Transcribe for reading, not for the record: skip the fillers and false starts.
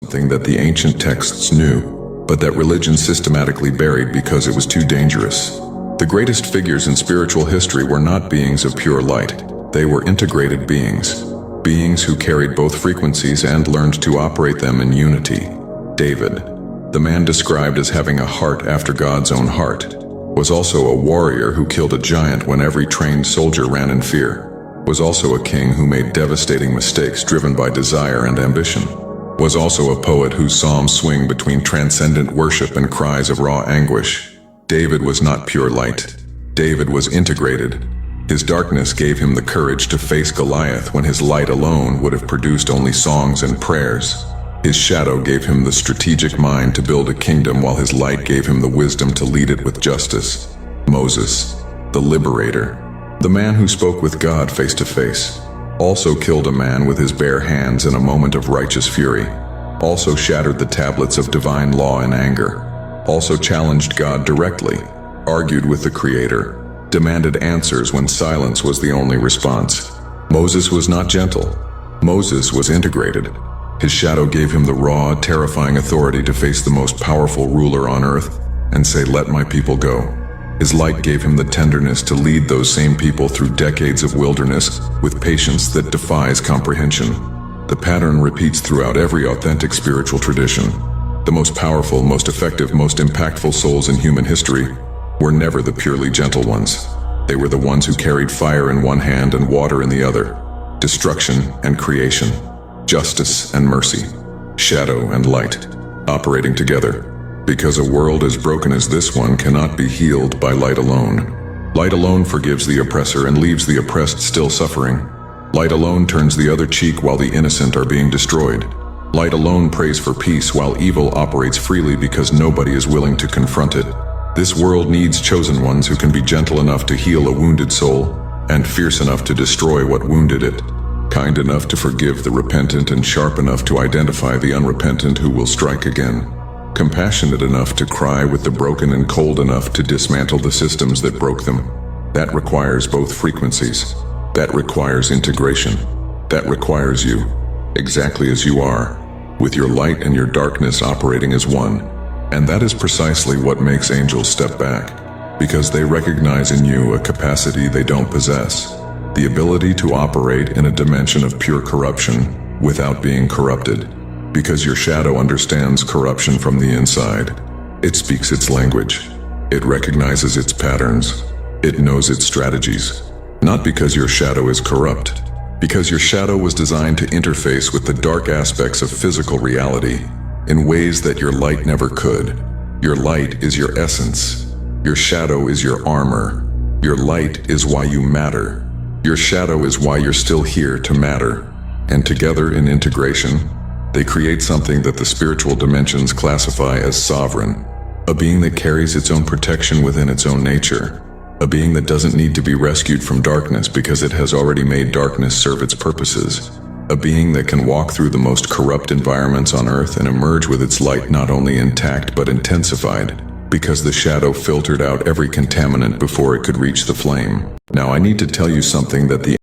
something that the ancient texts knew, but that religion systematically buried because it was too dangerous. The greatest figures in spiritual history were not beings of pure light. They were integrated beings. Beings who carried both frequencies and learned to operate them in unity. David, the man described as having a heart after God's own heart, was also a warrior who killed a giant when every trained soldier ran in fear, was also a king who made devastating mistakes driven by desire and ambition, was also a poet whose psalms swing between transcendent worship and cries of raw anguish. David was not pure light. David was integrated. His darkness gave him the courage to face Goliath when his light alone would have produced only songs and prayers. His shadow gave him the strategic mind to build a kingdom, while his light gave him the wisdom to lead it with justice. Moses, the liberator, the man who spoke with God face to face, also killed a man with his bare hands in a moment of righteous fury, also shattered the tablets of divine law in anger, also challenged God directly, argued with the Creator, demanded answers when silence was the only response. Moses was not gentle. Moses was integrated. His shadow gave him the raw, terrifying authority to face the most powerful ruler on earth and say, "Let my people go." His light gave him the tenderness to lead those same people through decades of wilderness with patience that defies comprehension. The pattern repeats throughout every authentic spiritual tradition. The most powerful, most effective, most impactful souls in human history were never the purely gentle ones. They were the ones who carried fire in one hand and water in the other, destruction and creation, justice and mercy, shadow and light, operating together. Because a world as broken as this one cannot be healed by light alone. Light alone forgives the oppressor and leaves the oppressed still suffering. Light alone turns the other cheek while the innocent are being destroyed. Light alone prays for peace while evil operates freely because nobody is willing to confront it. This world needs chosen ones who can be gentle enough to heal a wounded soul and fierce enough to destroy what wounded it. Kind enough to forgive the repentant and sharp enough to identify the unrepentant who will strike again. Compassionate enough to cry with the broken and cold enough to dismantle the systems that broke them. That requires both frequencies. That requires integration. That requires you, exactly as you are, with your light and your darkness operating as one. And that is precisely what makes angels step back, because they recognize in you a capacity they don't possess. The ability to operate in a dimension of pure corruption without being corrupted. Because your shadow understands corruption from the inside. It speaks its language. It recognizes its patterns. It knows its strategies. Not because your shadow is corrupt, because your shadow was designed to interface with the dark aspects of physical reality in ways that your light never could. Your light is your essence. Your shadow is your armor. Your light is why you matter. Your shadow is why you're still here to matter. And together in integration, they create something that the spiritual dimensions classify as sovereign, a being that carries its own protection within its own nature, a being that doesn't need to be rescued from darkness because it has already made darkness serve its purposes, a being that can walk through the most corrupt environments on earth and emerge with its light not only intact but intensified, because the shadow filtered out every contaminant before it could reach the flame. Now I need to tell you something that the